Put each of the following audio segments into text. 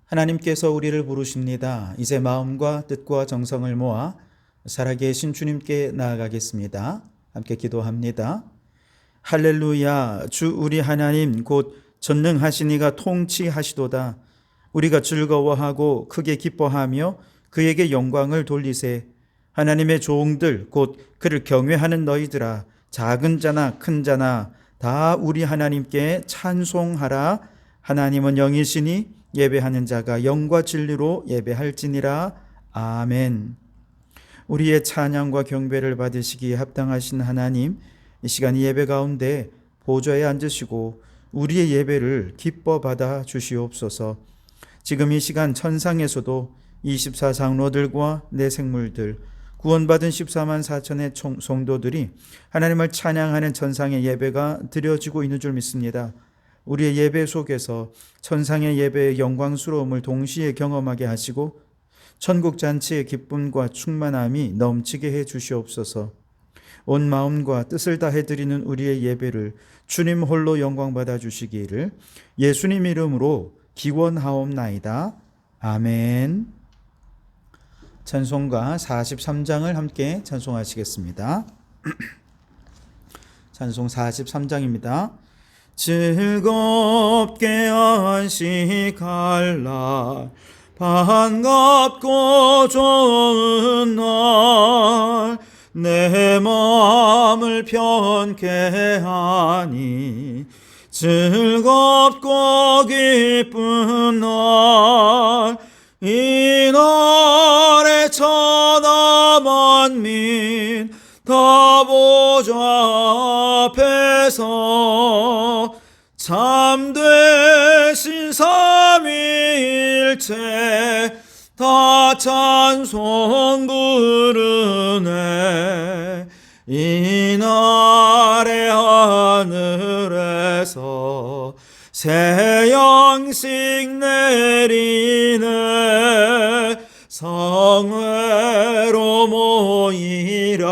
하나님께서 우리를 부르십니다. 이제 마음과 뜻과 정성을 모아 살아계신 주님께 나아가겠습니다. 함께 기도합니다. 할렐루야. 주 우리 하나님 곧 전능하신 이가 통치하시도다. 우리가 즐거워하고 크게 기뻐하며 그에게 영광을 돌리세. 하나님의 종들 곧 그를 경외하는 너희들아, 작은 자나 큰 자나 다 우리 하나님께 찬송하라. 하나님은 영이시니 예배하는 자가 영과 진리로 예배할지니라. 아멘. 우리의 찬양과 경배를 받으시기에 합당하신 하나님, 이 시간 예배 가운데 보좌에 앉으시고 우리의 예배를 기뻐 받아 주시옵소서. 지금 이 시간 천상에서도 24장로들과 내 생물들, 구원받은 14만 4천의 성도들이 하나님을 찬양하는 천상의 예배가 드려지고 있는 줄 믿습니다. 우리의 예배 속에서 천상의 예배의 영광스러움을 동시에 경험하게 하시고 천국 잔치의 기쁨과 충만함이 넘치게 해 주시옵소서. 온 마음과 뜻을 다해 드리는 우리의 예배를 주님 홀로 영광받아 주시기를 예수님 이름으로 기원하옵나이다. 아멘. 찬송가 43장을 함께 찬송하시겠습니다. 찬송 43장입니다. 즐겁게 안식할 날, 반갑고 좋은 날, 내 마음을 편케 하니 즐겁고 기쁜 날, 이 날에 천하 만민 다 보좌 앞에서 참되신 삼위일체 다 찬송 부르네. 이 날에 하늘에서 새 양식 내리네. 성회로 모이라고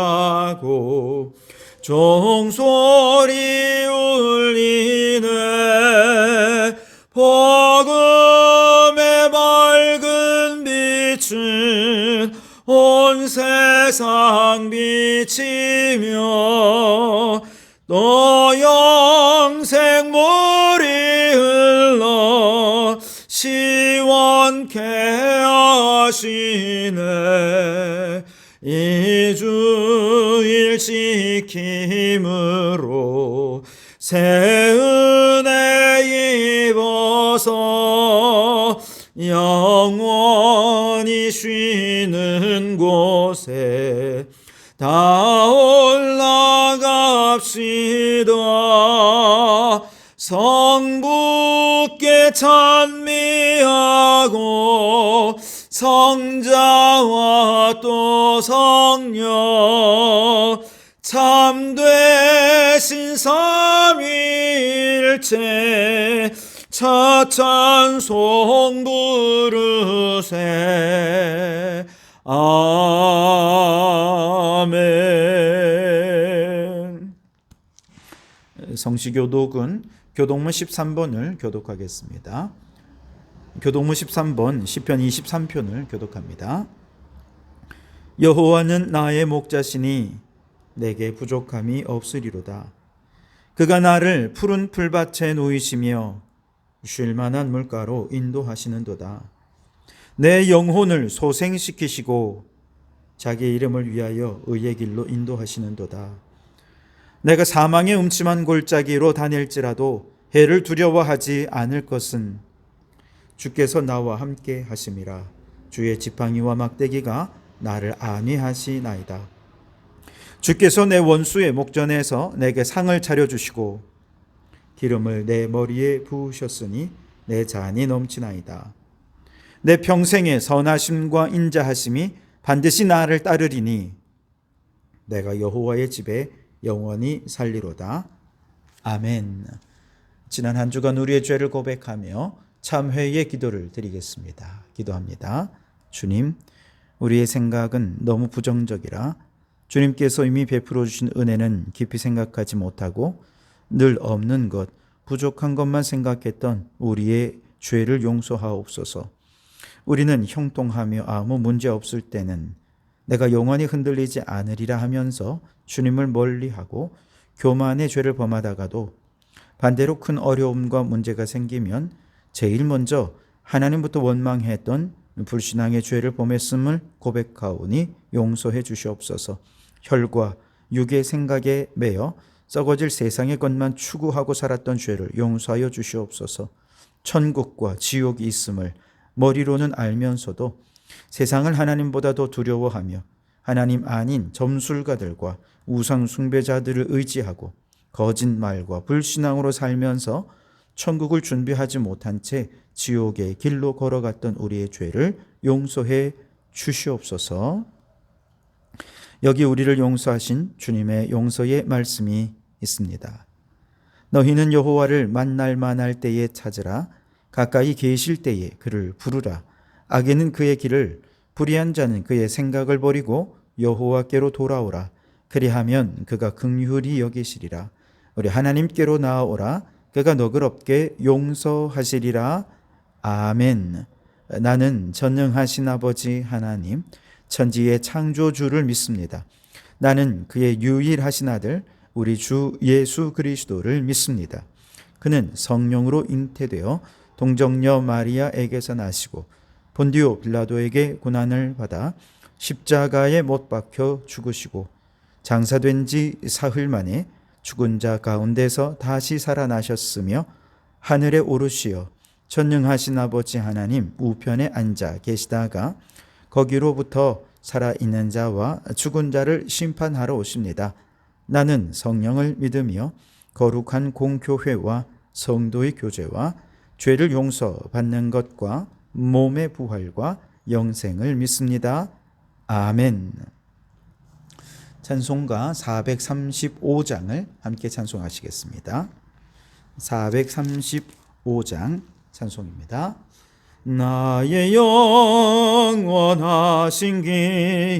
종소리 울리네. 복음의 맑은 빛은 온 세상 비치며 또 영생 물이 흘러 시원케 하시네. 이 주일 지킴으로 새 은혜 입어서 영원히 쉬는 곳에 다 올라갑시다. 성부께 찬미하고 성자와 또 성령 참되신 삼위일체 차찬송 부르세. 아멘. 성시교독은 교독문 13번을 교독하겠습니다. 교독문 13번 시편 23편을 교독합니다. 여호와는 나의 목자시니 내게 부족함이 없으리로다. 그가 나를 푸른 풀밭에 놓이시며 쉴 만한 물가로 인도하시는도다. 내 영혼을 소생시키시고 자기 이름을 위하여 의의 길로 인도하시는도다. 내가 사망의 음침한 골짜기로 다닐지라도 해를 두려워하지 않을 것은 주께서 나와 함께 하심이라. 주의 지팡이와 막대기가 나를 안위하시나이다. 주께서 내 원수의 목전에서 내게 상을 차려주시고 기름을 내 머리에 부으셨으니 내 잔이 넘치나이다. 내 평생의 선하심과 인자하심이 반드시 나를 따르리니 내가 여호와의 집에 영원히 살리로다. 아멘. 지난 한 주간 우리의 죄를 고백하며 참회의 기도를 드리겠습니다. 기도합니다. 주님, 우리의 생각은 너무 부정적이라 주님께서 이미 베풀어 주신 은혜는 깊이 생각하지 못하고 늘 없는 것, 부족한 것만 생각했던 우리의 죄를 용서하옵소서. 우리는 형통하며 아무 문제 없을 때는 내가 영원히 흔들리지 않으리라 하면서 주님을 멀리하고 교만의 죄를 범하다가도 반대로 큰 어려움과 문제가 생기면 제일 먼저 하나님부터 원망했던 불신앙의 죄를 범했음을 고백하오니 용서해 주시옵소서. 혈과 육의 생각에 매여 썩어질 세상의 것만 추구하고 살았던 죄를 용서하여 주시옵소서. 천국과 지옥이 있음을 머리로는 알면서도 세상을 하나님보다 더 두려워하며 하나님 아닌 점술가들과 우상 숭배자들을 의지하고 거짓말과 불신앙으로 살면서 천국을 준비하지 못한 채 지옥의 길로 걸어갔던 우리의 죄를 용서해 주시옵소서. 여기 우리를 용서하신 주님의 용서의 말씀이 있습니다. 너희는 여호와를 만날 때에 찾으라. 가까이 계실 때에 그를 부르라. 악인은 그의 길을, 불의한 자는 그의 생각을 버리고 여호와께로 돌아오라. 그리하면 그가 긍휼히 여기시리라. 우리 하나님께로 나아오라. 그가 너그럽게 용서하시리라. 아멘. 나는 전능하신 아버지 하나님, 천지의 창조주를 믿습니다. 나는 그의 유일하신 아들 우리 주 예수 그리스도를 믿습니다. 그는 성령으로 잉태되어 동정녀 마리아에게서 나시고 본디오 빌라도에게 고난을 받아 십자가에 못 박혀 죽으시고 장사된 지 사흘 만에 죽은 자 가운데서 다시 살아나셨으며 하늘에 오르시어 전능하신 아버지 하나님 우편에 앉아 계시다가 거기로부터 살아있는 자와 죽은 자를 심판하러 오십니다. 나는 성령을 믿으며 거룩한 공교회와 성도의 교제와 죄를 용서받는 것과 몸의 부활과 영생을 믿습니다. 아멘. 찬송가 435장을 함께 찬송하시겠습니다. 435장 찬송입니다. 나의 영원하신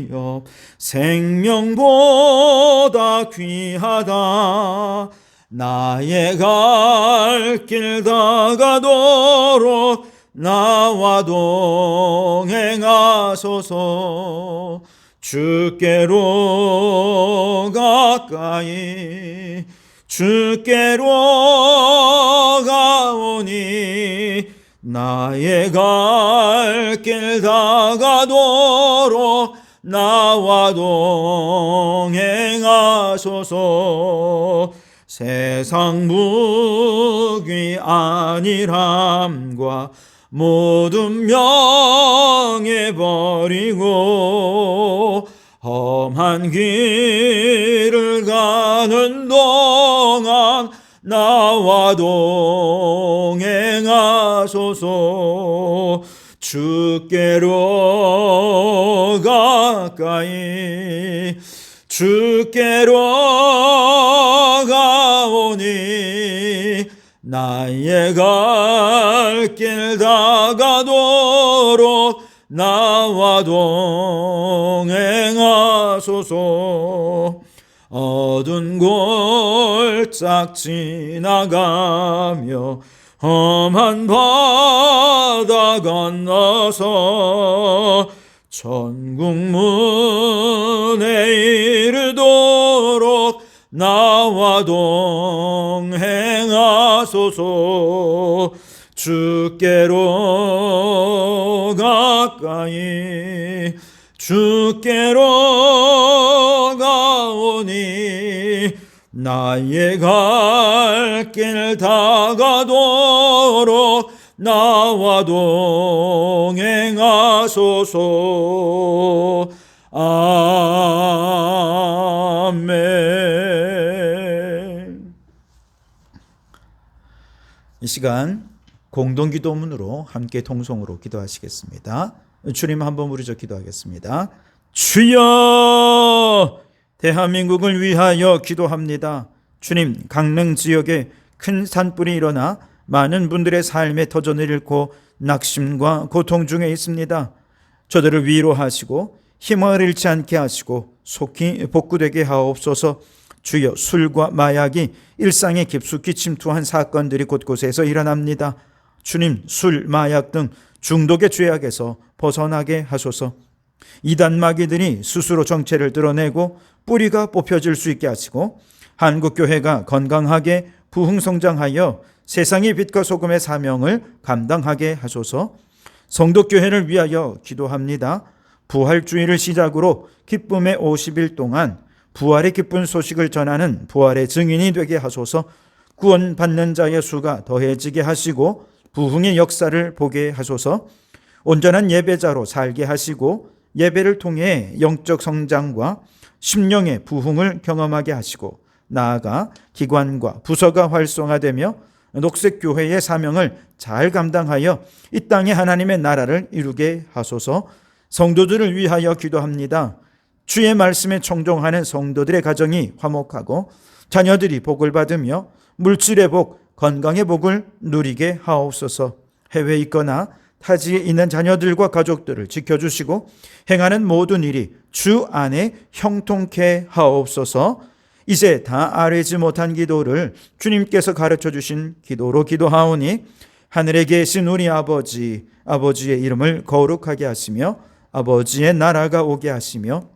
기업 생명보다 귀하다. 나의 갈 길 다가도록 나와 동행하소서. 주께로 가까이 주께로 가오니 나의 갈 길 다가도록 나와 동행하소서. 세상 무기 안일함과 모든 명예버리고 험한 길을 가는 동안 나와 동행하소서. 주께로 가까이 주께로 가오니 나의 갈 길 다가도록 나와 동행하소서. 어두운 골짝 지나가며 험한 바다 건너서 천국 문에 이르도록 나와 동행하소서. 주께로 가까이 주께로 가오니 나의 갈 길 다가도록 나와 동행하소서. 아멘. 이 시간 공동기도문으로 함께 통성으로 기도하시겠습니다. 주님 한번 부르짖어 기도하겠습니다. 주여, 대한민국을 위하여 기도합니다. 주님, 강릉 지역에 큰 산불이 일어나 많은 분들의 삶에 터전을 잃고 낙심과 고통 중에 있습니다. 저들을 위로하시고 힘을 잃지 않게 하시고 속히 복구되게 하옵소서. 주여, 술과 마약이 일상에 깊숙이 침투한 사건들이 곳곳에서 일어납니다. 주님, 술, 마약 등 중독의 죄악에서 벗어나게 하소서. 이단 마귀들이 스스로 정체를 드러내고 뿌리가 뽑혀질 수 있게 하시고 한국교회가 건강하게 부흥성장하여 세상의 빛과 소금의 사명을 감당하게 하소서. 성도교회를 위하여 기도합니다. 부활주의를 시작으로 기쁨의 50일 동안 부활의 기쁜 소식을 전하는 부활의 증인이 되게 하소서. 구원받는 자의 수가 더해지게 하시고 부흥의 역사를 보게 하소서. 온전한 예배자로 살게 하시고 예배를 통해 영적 성장과 심령의 부흥을 경험하게 하시고 나아가 기관과 부서가 활성화되며 녹색교회의 사명을 잘 감당하여 이 땅에 하나님의 나라를 이루게 하소서. 성도들을 위하여 기도합니다. 주의 말씀에 청종하는 성도들의 가정이 화목하고 자녀들이 복을 받으며 물질의 복, 건강의 복을 누리게 하옵소서. 해외에 있거나 타지에 있는 자녀들과 가족들을 지켜주시고 행하는 모든 일이 주 안에 형통케 하옵소서. 이제 다 아뢰지 못한 기도를 주님께서 가르쳐 주신 기도로 기도하오니 하늘에 계신 우리 아버지, 아버지의 이름을 거룩하게 하시며 아버지의 나라가 오게 하시며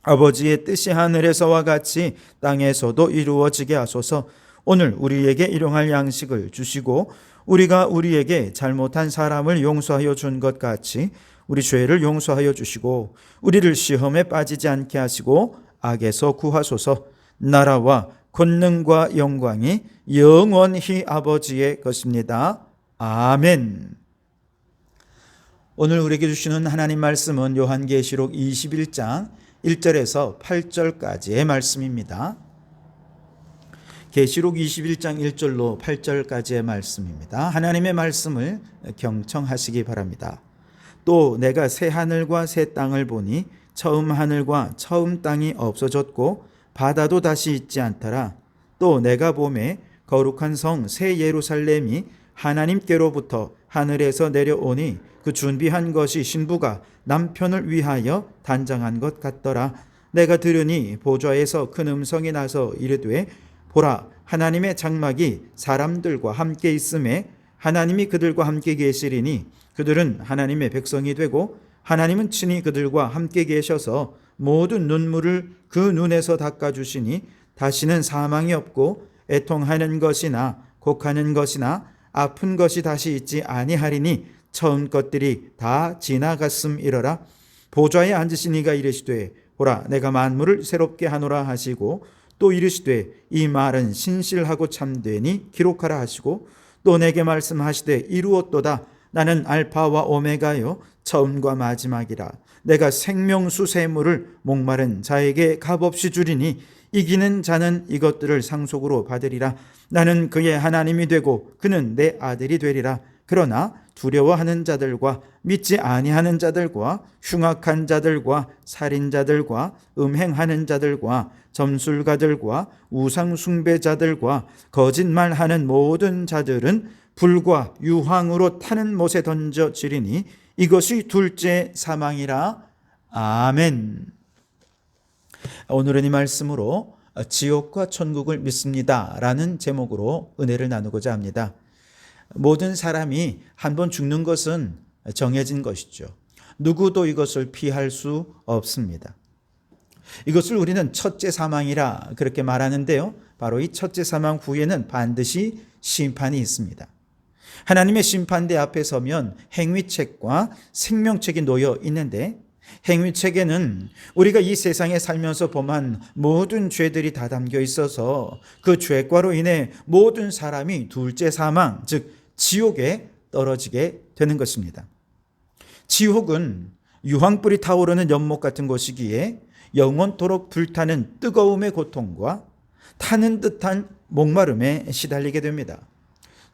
아버지의 뜻이 하늘에서와 같이 땅에서도 이루어지게 하소서. 오늘 우리에게 일용할 양식을 주시고 우리가 우리에게 잘못한 사람을 용서하여 준 것 같이 우리 죄를 용서하여 주시고 우리를 시험에 빠지지 않게 하시고 악에서 구하소서. 나라와 권능과 영광이 영원히 아버지의 것입니다. 아멘. 오늘 우리에게 주시는 하나님 말씀은 요한계시록 21장 1절에서 8절까지의 말씀입니다. 계시록 21장 1절로 8절까지의 말씀입니다. 하나님의 말씀을 경청하시기 바랍니다. 또 내가 새 하늘과 새 땅을 보니 처음 하늘과 처음 땅이 없어졌고 바다도 다시 있지 않더라. 또 내가 보매 거룩한 성 새 예루살렘이 하나님께로부터 하늘에서 내려오니 그 준비한 것이 신부가 남편을 위하여 단장한 것 같더라. 내가 들으니 보좌에서 큰 음성이 나서 이르되 보라, 하나님의 장막이 사람들과 함께 있음에 하나님이 그들과 함께 계시리니 그들은 하나님의 백성이 되고 하나님은 친히 그들과 함께 계셔서 모든 눈물을 그 눈에서 닦아주시니 다시는 사망이 없고 애통하는 것이나 곡하는 것이나 아픈 것이 다시 있지 아니하리니 처음 것들이 다 지나갔음이러라. 보좌에 앉으신 이가 이르시되 보라, 내가 만물을 새롭게 하노라 하시고 또 이르시되 이 말은 신실하고 참되니 기록하라 하시고 또 내게 말씀하시되 이루었도다. 나는 알파와 오메가요 처음과 마지막이라. 내가 생명수 샘물을 목마른 자에게 값없이 주리니 이기는 자는 이것들을 상속으로 받으리라. 나는 그의 하나님이 되고 그는 내 아들이 되리라. 그러나 두려워하는 자들과 믿지 아니하는 자들과 흉악한 자들과 살인자들과 음행하는 자들과 점술가들과 우상숭배자들과 거짓말하는 모든 자들은 불과 유황으로 타는 못에 던져지리니 이것이 둘째 사망이라. 아멘. 오늘은 이 말씀으로 지옥과 천국을 믿습니다 라는 제목으로 은혜를 나누고자 합니다. 모든 사람이 한번 죽는 것은 정해진 것이죠. 누구도 이것을 피할 수 없습니다. 이것을 우리는 첫째 사망이라 그렇게 말하는데요. 바로 이 첫째 사망 후에는 반드시 심판이 있습니다. 하나님의 심판대 앞에 서면 행위책과 생명책이 놓여 있는데 행위책에는 우리가 이 세상에 살면서 범한 모든 죄들이 다 담겨 있어서 그 죄과로 인해 모든 사람이 둘째 사망, 즉 지옥에 떨어지게 되는 것입니다. 지옥은 유황불이 타오르는 연못 같은 곳이기에 영원토록 불타는 뜨거움의 고통과 타는 듯한 목마름에 시달리게 됩니다.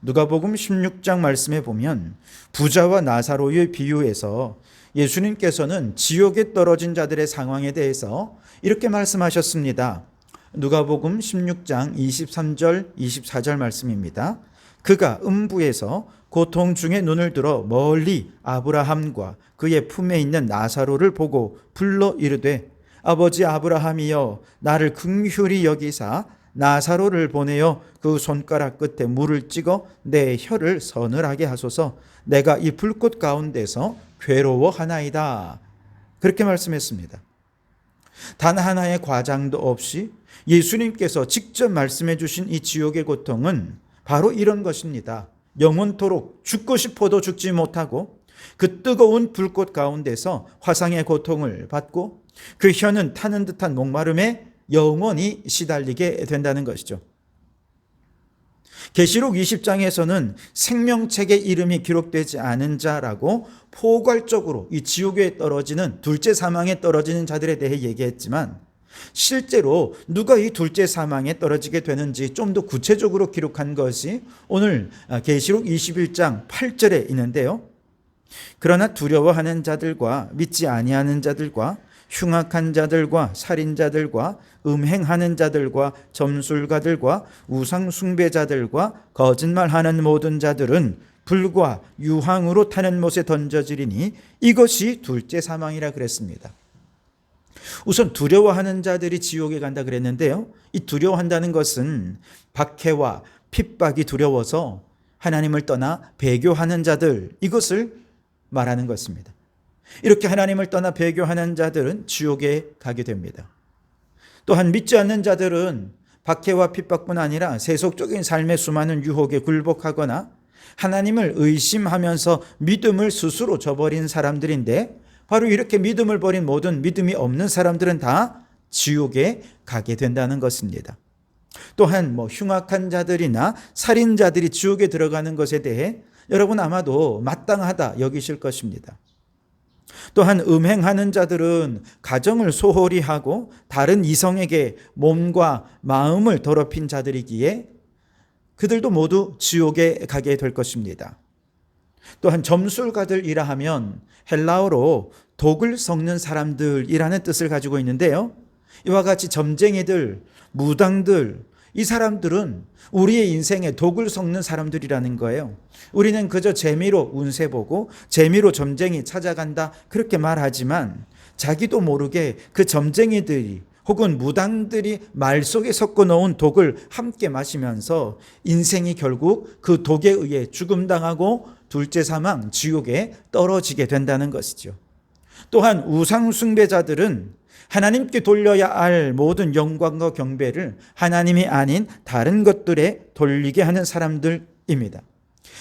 누가복음 16장 말씀에 보면 부자와 나사로의 비유에서 예수님께서는 지옥에 떨어진 자들의 상황에 대해서 이렇게 말씀하셨습니다. 누가복음 16장 23절 24절 말씀입니다. 그가 음부에서 고통 중에 눈을 들어 멀리 아브라함과 그의 품에 있는 나사로를 보고 불러 이르되 아버지 아브라함이여 나를 긍휼히 여기사 나사로를 보내어 그 손가락 끝에 물을 찍어 내 혀를 서늘하게 하소서. 내가 이 불꽃 가운데서 괴로워하나이다. 그렇게 말씀했습니다. 단 하나의 과장도 없이 예수님께서 직접 말씀해 주신 이 지옥의 고통은 바로 이런 것입니다. 영원토록 죽고 싶어도 죽지 못하고 그 뜨거운 불꽃 가운데서 화상의 고통을 받고 그 혀는 타는 듯한 목마름에 영원히 시달리게 된다는 것이죠. 계시록 20장에서는 생명책에 이름이 기록되지 않은 자라고 포괄적으로 이 지옥에 떨어지는 둘째 사망에 떨어지는 자들에 대해 얘기했지만 실제로 누가 이 둘째 사망에 떨어지게 되는지 좀 더 구체적으로 기록한 것이 오늘 계시록 21장 8절에 있는데요. 그러나 두려워하는 자들과 믿지 아니하는 자들과 흉악한 자들과 살인자들과 음행하는 자들과 점술가들과 우상 숭배자들과 거짓말하는 모든 자들은 불과 유황으로 타는 못에 던져지리니 이것이 둘째 사망이라 그랬습니다. 우선 두려워하는 자들이 지옥에 간다 그랬는데요. 이 두려워한다는 것은 박해와 핍박이 두려워서 하나님을 떠나 배교하는 자들, 이것을 말하는 것입니다. 이렇게 하나님을 떠나 배교하는 자들은 지옥에 가게 됩니다. 또한 믿지 않는 자들은 박해와 핍박뿐 아니라 세속적인 삶의 수많은 유혹에 굴복하거나 하나님을 의심하면서 믿음을 스스로 저버린 사람들인데 바로 이렇게 믿음을 버린 모든 믿음이 없는 사람들은 다 지옥에 가게 된다는 것입니다. 또한 흉악한 자들이나 살인자들이 지옥에 들어가는 것에 대해 여러분 아마도 마땅하다 여기실 것입니다. 또한 음행하는 자들은 가정을 소홀히 하고 다른 이성에게 몸과 마음을 더럽힌 자들이기에 그들도 모두 지옥에 가게 될 것입니다. 또한 점술가들이라 하면 헬라어로 독을 섞는 사람들이라는 뜻을 가지고 있는데요. 이와 같이 점쟁이들, 무당들, 이 사람들은 우리의 인생에 독을 섞는 사람들이라는 거예요. 우리는 그저 재미로 운세 보고 재미로 점쟁이 찾아간다 그렇게 말하지만 자기도 모르게 그 점쟁이들이 혹은 무당들이 말 속에 섞어 놓은 독을 함께 마시면서 인생이 결국 그 독에 의해 죽음당하고 둘째 사망 지옥에 떨어지게 된다는 것이죠. 또한 우상 숭배자들은 하나님께 돌려야 할 모든 영광과 경배를 하나님이 아닌 다른 것들에 돌리게 하는 사람들입니다.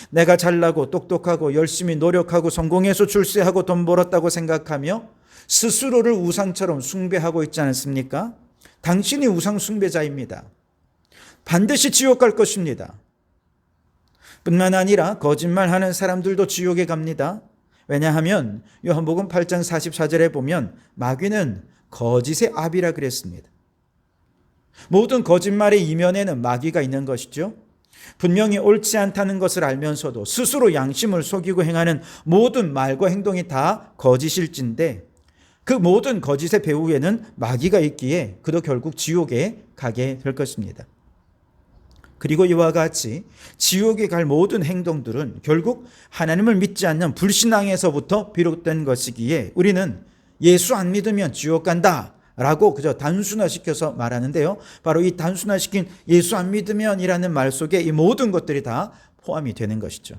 내가 잘나고 똑똑하고 열심히 노력하고 성공해서 출세하고 돈 벌었다고 생각하며 스스로를 우상처럼 숭배하고 있지 않습니까? 당신이 우상 숭배자입니다. 반드시 지옥 갈 것입니다. 뿐만 아니라 거짓말하는 사람들도 지옥에 갑니다. 왜냐하면 요한복음 8장 44절에 보면 마귀는 거짓의 아비라 그랬습니다. 모든 거짓말의 이면에는 마귀가 있는 것이죠. 분명히 옳지 않다는 것을 알면서도 스스로 양심을 속이고 행하는 모든 말과 행동이 다 거짓일진데 그 모든 거짓의 배후에는 마귀가 있기에 그도 결국 지옥에 가게 될 것입니다. 그리고 이와 같이 지옥에 갈 모든 행동들은 결국 하나님을 믿지 않는 불신앙에서부터 비롯된 것이기에 우리는 예수 안 믿으면 지옥 간다 라고 그저 단순화시켜서 말하는데요. 바로 이 단순화시킨 예수 안 믿으면이라는 말 속에 이 모든 것들이 다 포함이 되는 것이죠.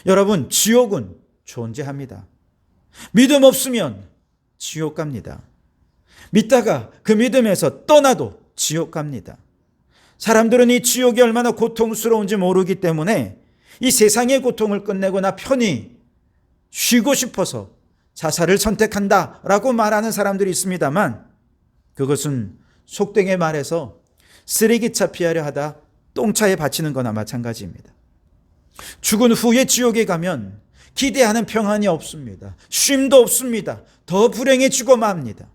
여러분, 지옥은 존재합니다. 믿음 없으면 지옥 갑니다. 믿다가 그 믿음에서 떠나도 지옥 갑니다. 사람들은 이 지옥이 얼마나 고통스러운지 모르기 때문에 이 세상의 고통을 끝내거나 편히 쉬고 싶어서 자살을 선택한다라고 말하는 사람들이 있습니다만 그것은 속되게 말해서 쓰레기차 피하려 하다 똥차에 받치는 거나 마찬가지입니다. 죽은 후에 지옥에 가면 기대하는 평안이 없습니다. 쉼도 없습니다. 더 불행해지고 맙니다.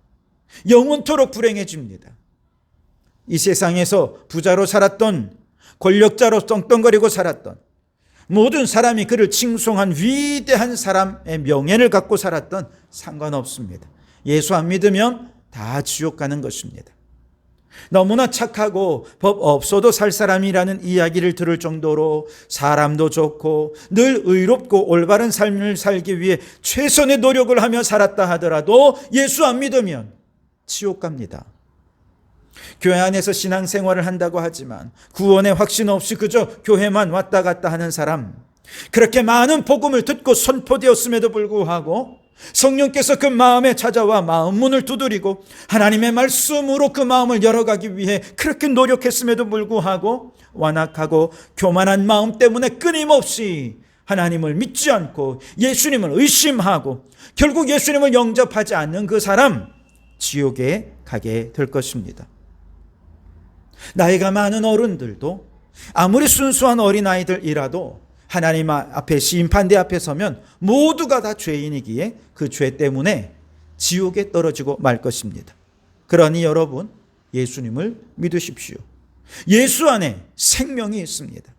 영원토록 불행해집니다. 이 세상에서 부자로 살았던 권력자로 떵떵거리고 살았던 모든 사람이 그를 칭송한 위대한 사람의 명예를 갖고 살았던 상관없습니다. 예수 안 믿으면 다 지옥 가는 것입니다. 너무나 착하고 법 없어도 살 사람이라는 이야기를 들을 정도로 사람도 좋고 늘 의롭고 올바른 삶을 살기 위해 최선의 노력을 하며 살았다 하더라도 예수 안 믿으면 지옥 갑니다. 교회 안에서 신앙생활을 한다고 하지만 구원의 확신 없이 그저 교회만 왔다 갔다 하는 사람, 그렇게 많은 복음을 듣고 선포되었음에도 불구하고 성령께서 그 마음에 찾아와 마음 문을 두드리고 하나님의 말씀으로 그 마음을 열어가기 위해 그렇게 노력했음에도 불구하고 완악하고 교만한 마음 때문에 끊임없이 하나님을 믿지 않고 예수님을 의심하고 결국 예수님을 영접하지 않는 그 사람, 지옥에 가게 될 것입니다. 나이가 많은 어른들도 아무리 순수한 어린아이들이라도 하나님 앞에 심판대 앞에 서면 모두가 다 죄인이기에 그 죄 때문에 지옥에 떨어지고 말 것입니다. 그러니 여러분, 예수님을 믿으십시오. 예수 안에 생명이 있습니다.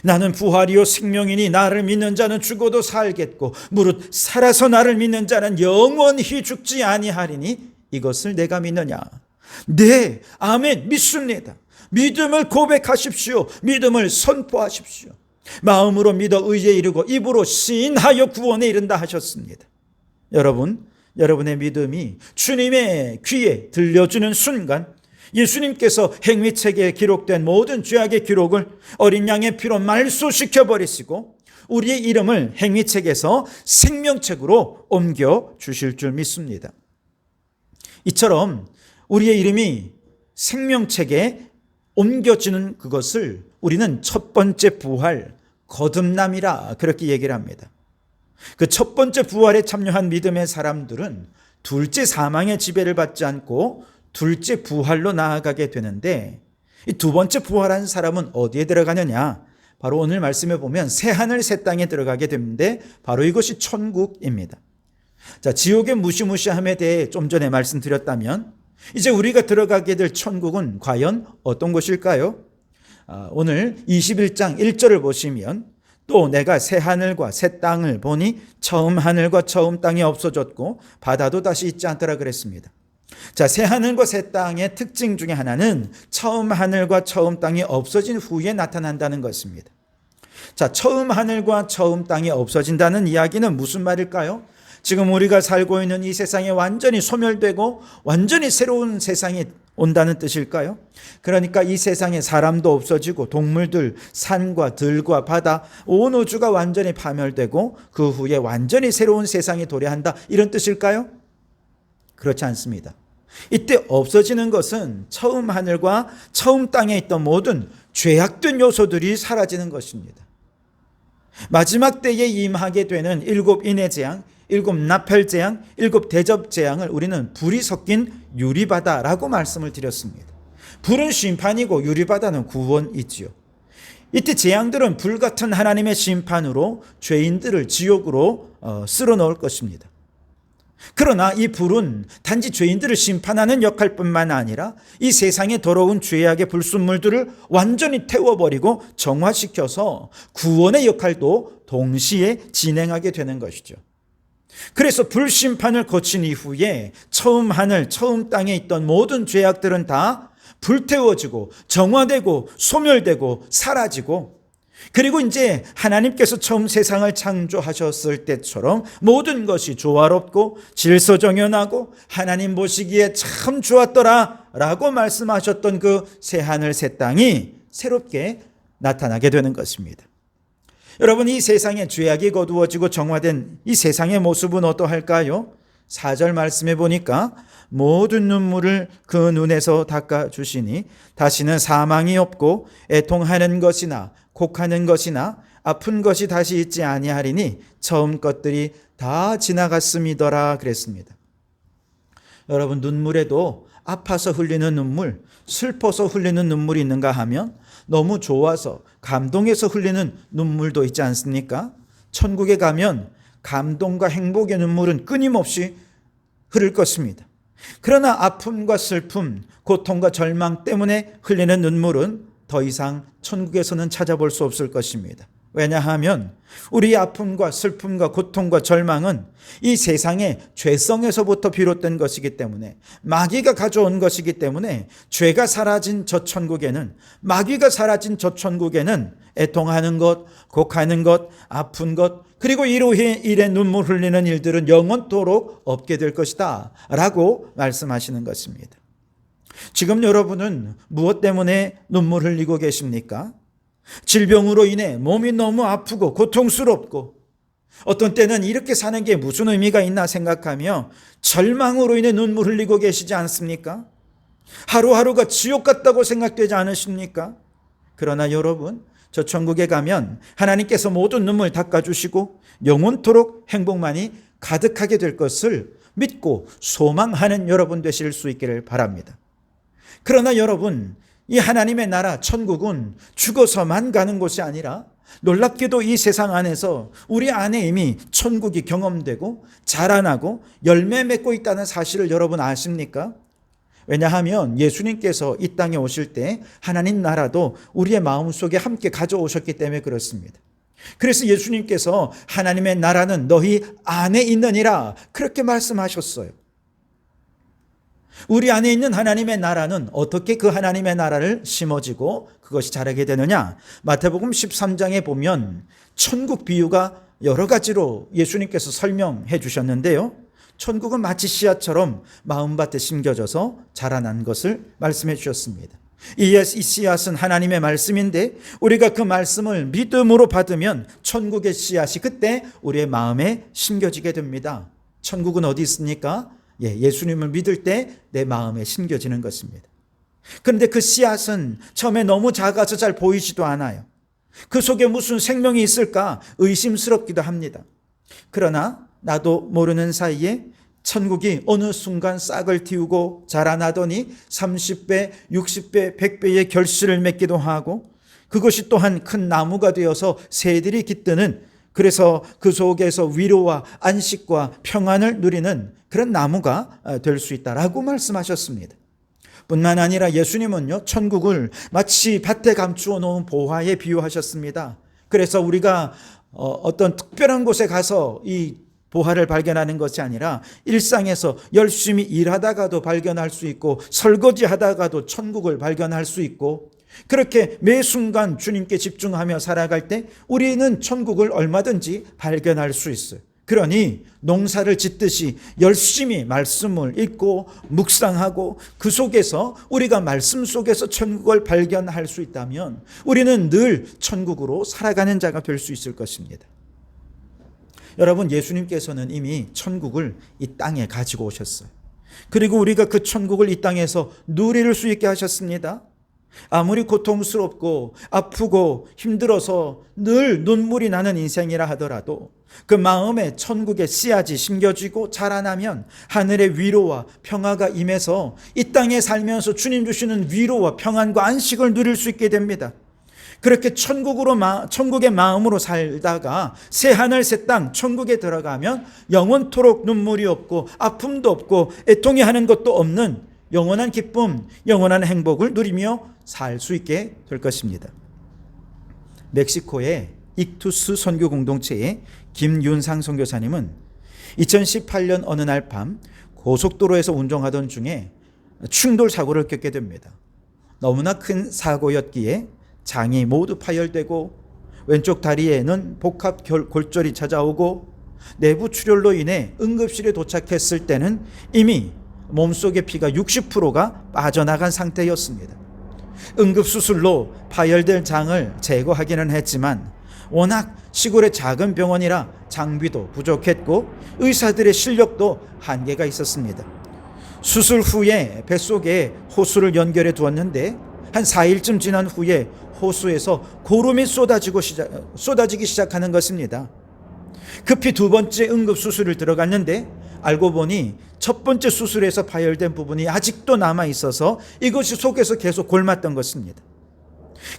나는 부활이요 생명이니 나를 믿는 자는 죽어도 살겠고 무릇 살아서 나를 믿는 자는 영원히 죽지 아니하리니 이것을 내가 믿느냐? 네, 아멘, 믿습니다. 믿음을 고백하십시오. 믿음을 선포하십시오. 마음으로 믿어 의에 이르고 입으로 시인하여 구원에 이른다 하셨습니다. 여러분, 여러분의 믿음이 주님의 귀에 들려주는 순간 예수님께서 행위책에 기록된 모든 죄악의 기록을 어린 양의 피로 말소시켜 버리시고 우리의 이름을 행위책에서 생명책으로 옮겨 주실 줄 믿습니다. 이처럼 우리의 이름이 생명책에 옮겨지는 그것을 우리는 첫 번째 부활, 거듭남이라 그렇게 얘기를 합니다. 그 첫 번째 부활에 참여한 믿음의 사람들은 둘째 사망의 지배를 받지 않고 둘째 부활로 나아가게 되는데, 이 두 번째 부활한 사람은 어디에 들어가느냐? 바로 오늘 말씀에 보면 새 하늘 새 땅에 들어가게 되는데 바로 이것이 천국입니다. 자, 지옥의 무시무시함에 대해 좀 전에 말씀드렸다면 이제 우리가 들어가게 될 천국은 과연 어떤 곳일까요? 오늘 21장 1절을 보시면 또 내가 새 하늘과 새 땅을 보니 처음 하늘과 처음 땅이 없어졌고 바다도 다시 있지 않더라 그랬습니다. 자, 새 하늘과 새 땅의 특징 중에 하나는 처음 하늘과 처음 땅이 없어진 후에 나타난다는 것입니다. 자, 처음 하늘과 처음 땅이 없어진다는 이야기는 무슨 말일까요? 지금 우리가 살고 있는 이 세상에 완전히 소멸되고 완전히 새로운 세상이 온다는 뜻일까요? 그러니까 이 세상에 사람도 없어지고 동물들, 산과 들과 바다, 온 우주가 완전히 파멸되고 그 후에 완전히 새로운 세상이 도래한다, 이런 뜻일까요? 그렇지 않습니다. 이때 없어지는 것은 처음 하늘과 처음 땅에 있던 모든 죄악된 요소들이 사라지는 것입니다. 마지막 때에 임하게 되는 7 인의 재앙, 7 나팔 재앙, 7 대접 재앙을 우리는 불이 섞인 유리바다라고 말씀을 드렸습니다. 불은 심판이고 유리바다는 구원이지요. 이때 재앙들은 불같은 하나님의 심판으로 죄인들을 지옥으로 쓸어 넣을 것입니다. 그러나 이 불은 단지 죄인들을 심판하는 역할뿐만 아니라 이 세상에 더러운 죄악의 불순물들을 완전히 태워버리고 정화시켜서 구원의 역할도 동시에 진행하게 되는 것이죠. 그래서 불심판을 거친 이후에 처음 하늘, 처음 땅에 있던 모든 죄악들은 다 불태워지고 정화되고 소멸되고 사라지고, 그리고 이제 하나님께서 처음 세상을 창조하셨을 때처럼 모든 것이 조화롭고 질서정연하고 하나님 보시기에 참 좋았더라 라고 말씀하셨던 그 새하늘 새 땅이 새롭게 나타나게 되는 것입니다. 여러분, 이 세상에 죄악이 거두어지고 정화된 이 세상의 모습은 어떠할까요? 4절 말씀해 보니까 모든 눈물을 그 눈에서 닦아주시니 다시는 사망이 없고 애통하는 것이나 곡하는 것이나 아픈 것이 다시 있지 아니하리니 처음 것들이 다 지나갔음이더라 그랬습니다. 여러분, 눈물에도 아파서 흘리는 눈물, 슬퍼서 흘리는 눈물이 있는가 하면 너무 좋아서 감동해서 흘리는 눈물도 있지 않습니까? 천국에 가면 감동과 행복의 눈물은 끊임없이 흐를 것입니다. 그러나 아픔과 슬픔, 고통과 절망 때문에 흘리는 눈물은 더 이상 천국에서는 찾아볼 수 없을 것입니다. 왜냐하면 우리의 아픔과 슬픔과 고통과 절망은 이 세상의 죄성에서부터 비롯된 것이기 때문에, 마귀가 가져온 것이기 때문에 죄가 사라진 저 천국에는, 마귀가 사라진 저 천국에는 애통하는 것, 곡하는 것, 아픈 것, 그리고 이로 인해 눈물 흘리는 일들은 영원토록 없게 될 것이다 라고 말씀하시는 것입니다. 지금 여러분은 무엇 때문에 눈물 흘리고 계십니까? 질병으로 인해 몸이 너무 아프고 고통스럽고, 어떤 때는 이렇게 사는 게 무슨 의미가 있나 생각하며 절망으로 인해 눈물 흘리고 계시지 않습니까? 하루하루가 지옥 같다고 생각되지 않으십니까? 그러나 여러분, 저 천국에 가면 하나님께서 모든 눈물 닦아주시고 영원토록 행복만이 가득하게 될 것을 믿고 소망하는 여러분 되실 수 있기를 바랍니다. 그러나 여러분, 이 하나님의 나라 천국은 죽어서만 가는 곳이 아니라 놀랍게도 이 세상 안에서 우리 안에 이미 천국이 경험되고 자라나고 열매 맺고 있다는 사실을 여러분 아십니까? 왜냐하면 예수님께서 이 땅에 오실 때 하나님 나라도 우리의 마음속에 함께 가져오셨기 때문에 그렇습니다. 그래서 예수님께서 하나님의 나라는 너희 안에 있느니라 그렇게 말씀하셨어요. 우리 안에 있는 하나님의 나라는 어떻게 그 하나님의 나라를 심어지고 그것이 자라게 되느냐? 마태복음 13장에 보면 천국 비유가 여러 가지로 예수님께서 설명해 주셨는데요. 천국은 마치 씨앗처럼 마음밭에 심겨져서 자라난 것을 말씀해 주셨습니다. 이 씨앗은 하나님의 말씀인데 우리가 그 말씀을 믿음으로 받으면 천국의 씨앗이 그때 우리의 마음에 심겨지게 됩니다. 천국은 어디 있습니까? 예수님을 믿을 때 내 마음에 심겨지는 것입니다. 그런데 그 씨앗은 처음에 너무 작아서 잘 보이지도 않아요. 그 속에 무슨 생명이 있을까 의심스럽기도 합니다. 그러나 나도 모르는 사이에 천국이 어느 순간 싹을 틔우고 자라나더니 30배, 60배, 100배의 결실을 맺기도 하고, 그것이 또한 큰 나무가 되어서 새들이 깃드는, 그래서 그 속에서 위로와 안식과 평안을 누리는 그런 나무가 될 수 있다라고 말씀하셨습니다. 뿐만 아니라 예수님은요, 천국을 마치 밭에 감추어 놓은 보화에 비유하셨습니다. 그래서 우리가 어떤 특별한 곳에 가서 이 보화를 발견하는 것이 아니라 일상에서 열심히 일하다가도 발견할 수 있고, 설거지하다가도 천국을 발견할 수 있고, 그렇게 매 순간 주님께 집중하며 살아갈 때 우리는 천국을 얼마든지 발견할 수 있어요. 그러니 농사를 짓듯이 열심히 말씀을 읽고 묵상하고 그 속에서 우리가 말씀 속에서 천국을 발견할 수 있다면 우리는 늘 천국으로 살아가는 자가 될 수 있을 것입니다. 여러분, 예수님께서는 이미 천국을 이 땅에 가지고 오셨어요. 그리고 우리가 그 천국을 이 땅에서 누릴 수 있게 하셨습니다. 아무리 고통스럽고 아프고 힘들어서 늘 눈물이 나는 인생이라 하더라도 그 마음에 천국의 씨앗이 심겨지고 자라나면 하늘의 위로와 평화가 임해서 이 땅에 살면서 주님 주시는 위로와 평안과 안식을 누릴 수 있게 됩니다. 그렇게 천국의 마음으로 살다가 새 하늘 새 땅 천국에 들어가면 영원토록 눈물이 없고 아픔도 없고 애통이 하는 것도 없는 영원한 기쁨, 영원한 행복을 누리며 살 수 있게 될 것입니다. 멕시코의 익투스 선교 공동체의 김윤상 선교사님은 2018년 어느 날 밤 고속도로에서 운전하던 중에 충돌 사고를 겪게 됩니다. 너무나 큰 사고였기에 장이 모두 파열되고 왼쪽 다리에는 복합 골절이 찾아오고 내부 출혈로 인해 응급실에 도착했을 때는 이미 몸속의 피가 60%가 빠져나간 상태였습니다. 응급수술로 파열될 장을 제거하기는 했지만 워낙 시골의 작은 병원이라 장비도 부족했고 의사들의 실력도 한계가 있었습니다. 수술 후에 뱃속에 호수를 연결해 두었는데 한 4일쯤 지난 후에 호수에서 고름이 쏟아지기 시작하는 것입니다. 급히 두 번째 응급수술을 들어갔는데 알고 보니 첫 번째 수술에서 파열된 부분이 아직도 남아있어서 이것이 속에서 계속 골맞던 것입니다.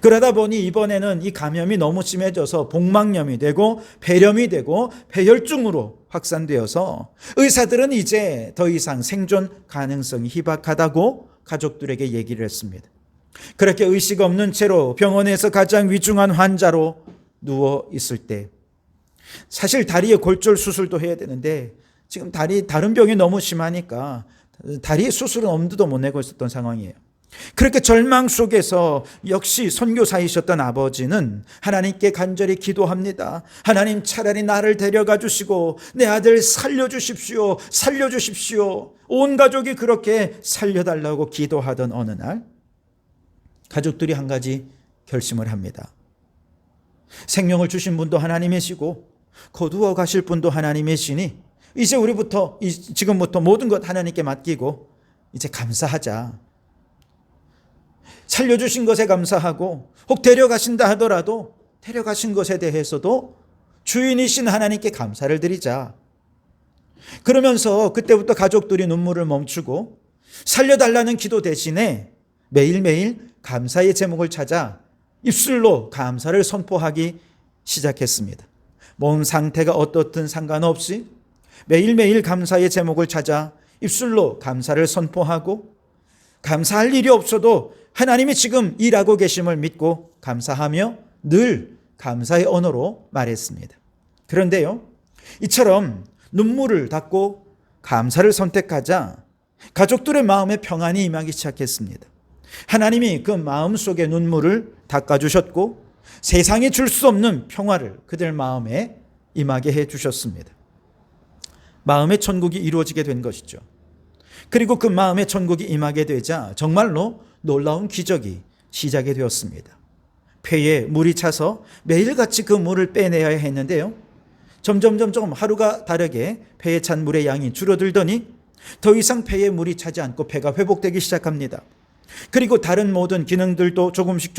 그러다 보니 이번에는 이 감염이 너무 심해져서 복막염이 되고 폐렴이 되고 폐혈증으로 확산되어서 의사들은 이제 더 이상 생존 가능성이 희박하다고 가족들에게 얘기를 했습니다. 그렇게 의식 없는 채로 병원에서 가장 위중한 환자로 누워 있을 때, 사실 다리에 골절 수술도 해야 되는데 지금 다른 병이 너무 심하니까 다리에 수술은 엄두도 못 내고 있었던 상황이에요. 그렇게 절망 속에서 역시 선교사이셨던 아버지는 하나님께 간절히 기도합니다. 하나님, 차라리 나를 데려가 주시고 내 아들 살려주십시오. 살려주십시오. 온 가족이 그렇게 살려달라고 기도하던 어느 날 가족들이 한 가지 결심을 합니다. 생명을 주신 분도 하나님이시고 거두어 가실 분도 하나님이시니 이제 지금부터 모든 것 하나님께 맡기고 이제 감사하자. 살려주신 것에 감사하고 혹 데려가신다 하더라도 데려가신 것에 대해서도 주인이신 하나님께 감사를 드리자. 그러면서 그때부터 가족들이 눈물을 멈추고 살려달라는 기도 대신에 매일매일 감사의 제목을 찾아 입술로 감사를 선포하기 시작했습니다. 몸 상태가 어떻든 상관없이 매일매일 감사의 제목을 찾아 입술로 감사를 선포하고 감사할 일이 없어도 하나님이 지금 일하고 계심을 믿고 감사하며 늘 감사의 언어로 말했습니다. 그런데요, 이처럼 눈물을 닦고 감사를 선택하자 가족들의 마음에 평안이 임하기 시작했습니다. 하나님이 그 마음속에 눈물을 닦아주셨고 세상이 줄 수 없는 평화를 그들 마음에 임하게 해주셨습니다. 마음의 천국이 이루어지게 된 것이죠. 그리고 그 마음의 천국이 임하게 되자 정말로 놀라운 기적이 시작이 되었습니다. 폐에 물이 차서 매일같이 그 물을 빼내야 했는데요, 점점 하루가 다르게 폐에 찬 물의 양이 줄어들더니 더 이상 폐에 물이 차지 않고 폐가 회복되기 시작합니다. 그리고 다른 모든 기능들도 조금씩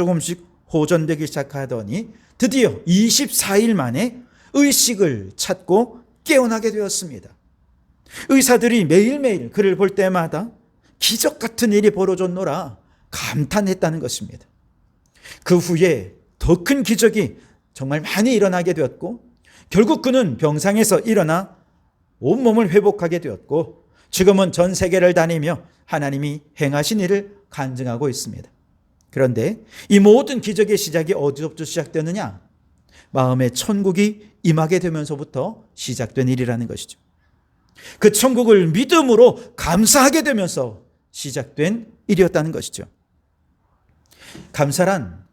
호전되기 시작하더니 드디어 24일 만에 의식을 찾고 깨어나게 되었습니다. 의사들이 매일매일 그를 볼 때마다 기적 같은 일이 벌어졌노라 감탄했다는 것입니다. 그 후에 더 큰 기적이 정말 많이 일어나게 되었고 결국 그는 병상에서 일어나 온몸을 회복하게 되었고 지금은 전 세계를 다니며 하나님이 행하신 일을 간증하고 있습니다. 그런데 이 모든 기적의 시작이 어디서부터 시작되느냐? 마음의 천국이 임하게 되면서부터 시작된 일이라는 것이죠. 그 천국을 믿음으로 감사하게 되면서 시작된 일이었다는 것이죠. 감사란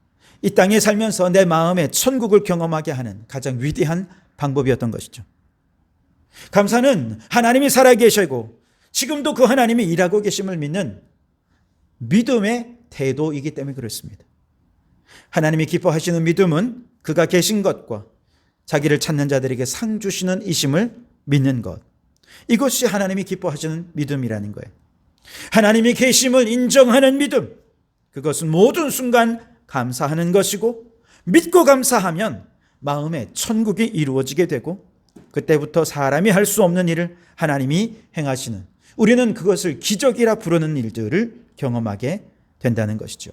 이 땅에 살면서 내 마음의 천국을 경험하게 하는 가장 위대한 방법이었던 것이죠. 감사는 하나님이 살아계시고 지금도 그 하나님이 일하고 계심을 믿는 믿음의 태도이기 때문에 그렇습니다. 하나님이 기뻐하시는 믿음은 그가 계신 것과 자기를 찾는 자들에게 상 주시는 이심을 믿는 것, 이것이 하나님이 기뻐하시는 믿음이라는 거예요. 하나님이 계심을 인정하는 믿음, 그것은 모든 순간 감사하는 것이고 믿고 감사하면 마음의 천국이 이루어지게 되고 그때부터 사람이 할 수 없는 일을 하나님이 행하시는, 우리는 그것을 기적이라 부르는 일들을 경험하게 된다는 것이죠.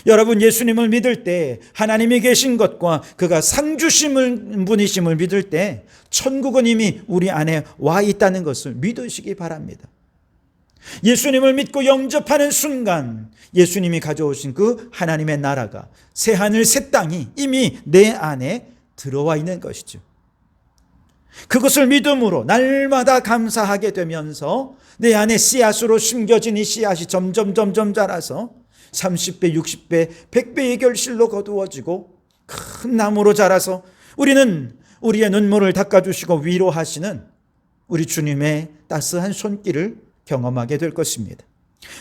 여러분, 예수님을 믿을 때 하나님이 계신 것과 그가 상 주심을 분이심을 믿을 때 천국은 이미 우리 안에 와 있다는 것을 믿으시기 바랍니다. 예수님을 믿고 영접하는 순간 예수님이 가져오신 그 하나님의 나라가, 새 하늘 새 땅이 이미 내 안에 들어와 있는 것이죠. 그것을 믿음으로 날마다 감사하게 되면서 내 안에 씨앗으로 심겨진 이 씨앗이 점점 자라서 30배, 60배, 100배의 결실로 거두어지고 큰 나무로 자라서 우리는 우리의 눈물을 닦아주시고 위로하시는 우리 주님의 따스한 손길을 경험하게 될 것입니다.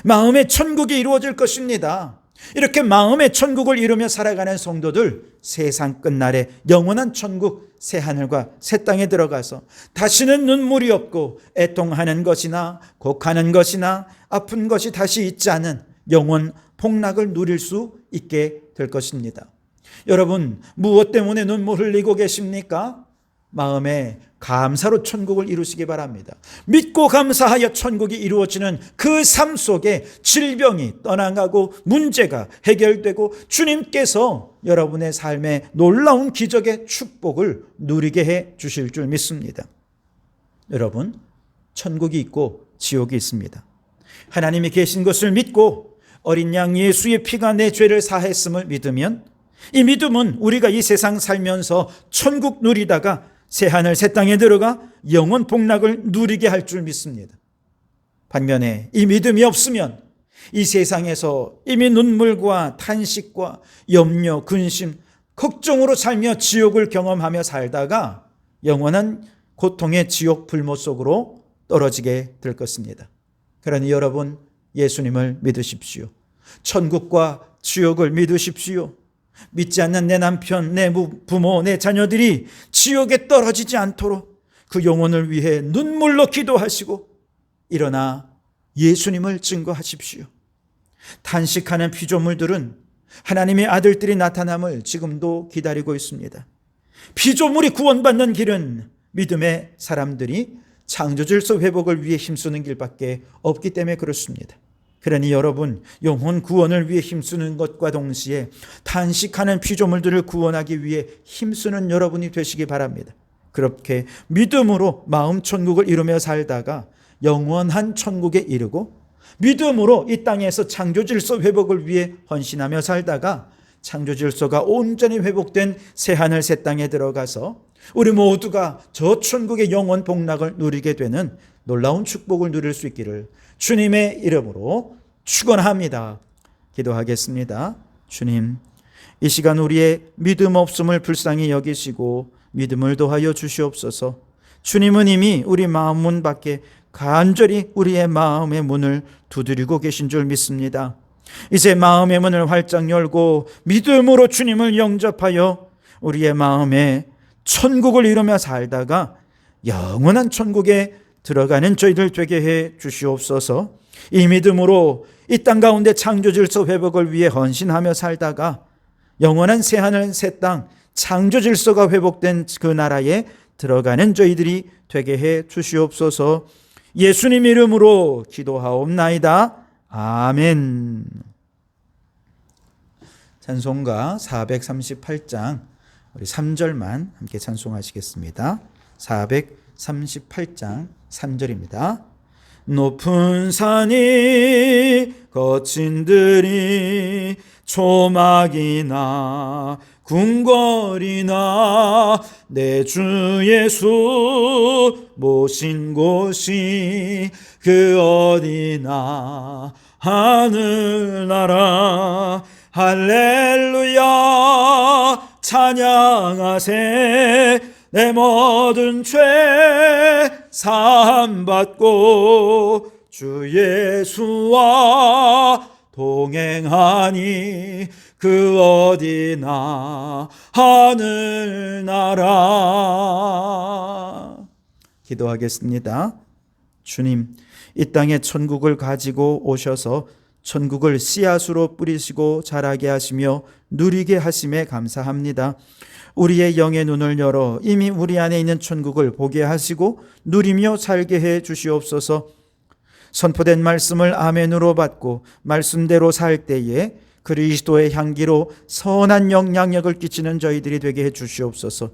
마음의 천국이 이루어질 것입니다. 이렇게 마음의 천국을 이루며 살아가는 성도들, 세상 끝날에 영원한 천국, 새 하늘과 새 땅에 들어가서 다시는 눈물이 없고 애통하는 것이나 곡하는 것이나 아픈 것이 다시 있지 않은 영원 복락을 누릴 수 있게 될 것입니다. 여러분, 무엇 때문에 눈물 흘리고 계십니까? 마음의 감사로 천국을 이루시기 바랍니다. 믿고 감사하여 천국이 이루어지는 그 삶 속에 질병이 떠나가고 문제가 해결되고 주님께서 여러분의 삶에 놀라운 기적의 축복을 누리게 해 주실 줄 믿습니다. 여러분, 천국이 있고 지옥이 있습니다. 하나님이 계신 것을 믿고 어린 양 예수의 피가 내 죄를 사했음을 믿으면, 이 믿음은 우리가 이 세상 살면서 천국 누리다가 새 하늘 새 땅에 들어가 영원 복락을 누리게 할 줄 믿습니다. 반면에 이 믿음이 없으면 이 세상에서 이미 눈물과 탄식과 염려, 근심, 걱정으로 살며 지옥을 경험하며 살다가 영원한 고통의 지옥 불모 속으로 떨어지게 될 것입니다. 그러니 여러분, 예수님을 믿으십시오. 천국과 지옥을 믿으십시오. 믿지 않는 내 남편, 내 부모, 내 자녀들이 지옥에 떨어지지 않도록 그 영혼을 위해 눈물로 기도하시고 일어나 예수님을 증거하십시오. 탄식하는 피조물들은 하나님의 아들들이 나타남을 지금도 기다리고 있습니다. 피조물이 구원받는 길은 믿음의 사람들이 창조질서 회복을 위해 힘쓰는 길밖에 없기 때문에 그렇습니다. 그러니 여러분, 영혼 구원을 위해 힘쓰는 것과 동시에 탄식하는 피조물들을 구원하기 위해 힘쓰는 여러분이 되시기 바랍니다. 그렇게 믿음으로 마음 천국을 이루며 살다가 영원한 천국에 이르고, 믿음으로 이 땅에서 창조질서 회복을 위해 헌신하며 살다가 창조질서가 온전히 회복된 새하늘 새 땅에 들어가서 우리 모두가 저 천국의 영원 복락을 누리게 되는 놀라운 축복을 누릴 수 있기를 주님의 이름으로 축원합니다. 기도하겠습니다. 주님, 이 시간 우리의 믿음 없음을 불쌍히 여기시고 믿음을 더하여 주시옵소서. 주님은 이미 우리 마음 문 밖에 간절히 우리의 마음의 문을 두드리고 계신 줄 믿습니다. 이제 마음의 문을 활짝 열고 믿음으로 주님을 영접하여 우리의 마음에 천국을 이루며 살다가 영원한 천국에 들어가는 저희들 되게 해 주시옵소서. 이 믿음으로 이 땅 가운데 창조질서 회복을 위해 헌신하며 살다가 영원한 새하늘 새 땅 창조질서가 회복된 그 나라에 들어가는 저희들이 되게 해 주시옵소서. 예수님 이름으로 기도하옵나이다. 아멘. 찬송가 438장 우리 3절만 함께 찬송하시겠습니다. 438장 3절입니다. 높은 산이 거친 들이 초막이나 궁궐이나 내 주 예수 모신 곳이 그 어디나 하늘나라 할렐루야 찬양하세. 내 모든 죄 사함받고 주 예수와 동행하니 그 어디나 하늘나라. 기도하겠습니다. 주님, 이 땅에 천국을 가지고 오셔서 천국을 씨앗으로 뿌리시고 자라게 하시며 누리게 하심에 감사합니다. 우리의 영의 눈을 열어 이미 우리 안에 있는 천국을 보게 하시고 누리며 살게 해 주시옵소서. 선포된 말씀을 아멘으로 받고 말씀대로 살 때에 그리스도의 향기로 선한 영향력을 끼치는 저희들이 되게 해 주시옵소서.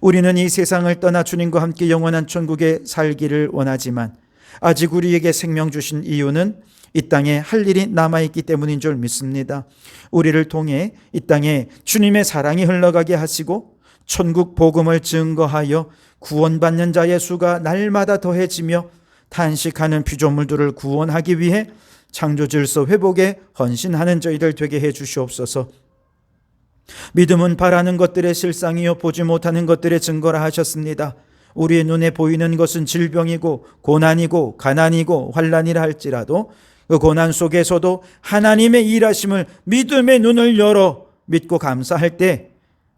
우리는 이 세상을 떠나 주님과 함께 영원한 천국에 살기를 원하지만 아직 우리에게 생명 주신 이유는 이 땅에 할 일이 남아있기 때문인 줄 믿습니다. 우리를 통해 이 땅에 주님의 사랑이 흘러가게 하시고 천국 복음을 증거하여 구원받는 자의 수가 날마다 더해지며 탄식하는 피조물들을 구원하기 위해 창조질서 회복에 헌신하는 저희들 되게 해 주시옵소서. 믿음은 바라는 것들의 실상이요 보지 못하는 것들의 증거라 하셨습니다. 우리의 눈에 보이는 것은 질병이고 고난이고 가난이고 환난이라 할지라도 그 고난 속에서도 하나님의 일하심을 믿음의 눈을 열어 믿고 감사할 때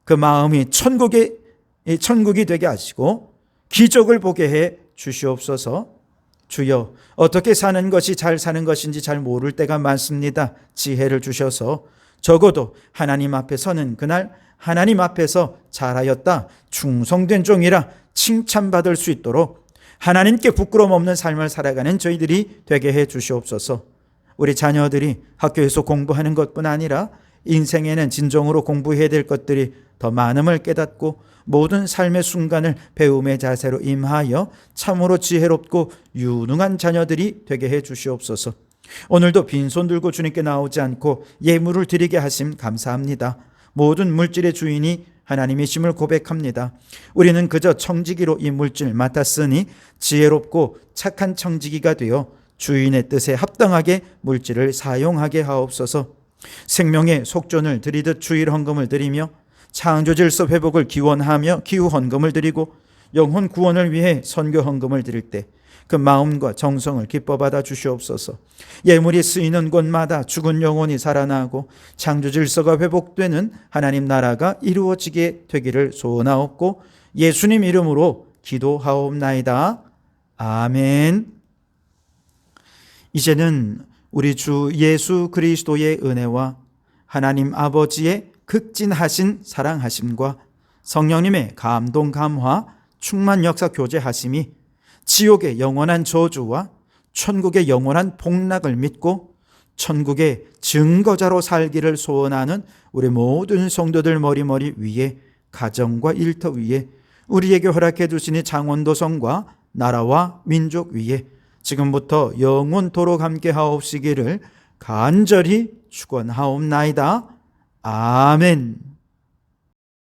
그 마음이 천국이 되게 하시고 기적을 보게 해 주시옵소서. 주여, 어떻게 사는 것이 잘 사는 것인지 잘 모를 때가 많습니다. 지혜를 주셔서 적어도 하나님 앞에 서는 그날 하나님 앞에서 잘하였다, 충성된 종이라 칭찬받을 수 있도록 하나님께 부끄러움 없는 삶을 살아가는 저희들이 되게 해 주시옵소서. 우리 자녀들이 학교에서 공부하는 것뿐 아니라 인생에는 진정으로 공부해야 될 것들이 더 많음을 깨닫고 모든 삶의 순간을 배움의 자세로 임하여 참으로 지혜롭고 유능한 자녀들이 되게 해 주시옵소서. 오늘도 빈손 들고 주님께 나오지 않고 예물을 드리게 하심 감사합니다. 모든 물질의 주인이 하나님이심을 고백합니다. 우리는 그저 청지기로 이 물질 맡았으니 지혜롭고 착한 청지기가 되어 주인의 뜻에 합당하게 물질을 사용하게 하옵소서. 생명의 속전을 드리듯 주일 헌금을 드리며 창조 질서 회복을 기원하며 기후 헌금을 드리고 영혼 구원을 위해 선교 헌금을 드릴 때 그 마음과 정성을 기뻐 받아 주시옵소서. 예물이 쓰이는 곳마다 죽은 영혼이 살아나고 창조 질서가 회복되는 하나님 나라가 이루어지게 되기를 소원하옵고 예수님 이름으로 기도하옵나이다. 아멘. 이제는 우리 주 예수 그리스도의 은혜와 하나님 아버지의 극진하신 사랑하심과 성령님의 감동 감화 충만 역사 교제하심이 지옥의 영원한 저주와 천국의 영원한 복락을 믿고 천국의 증거자로 살기를 소원하는 우리 모든 성도들 머리머리 위에 가정과 일터 위에 우리에게 허락해 주시니 장원도성과 나라와 민족 위에 지금부터 영원토록 함께 하옵시기를 간절히 축원하옵나이다. 아멘.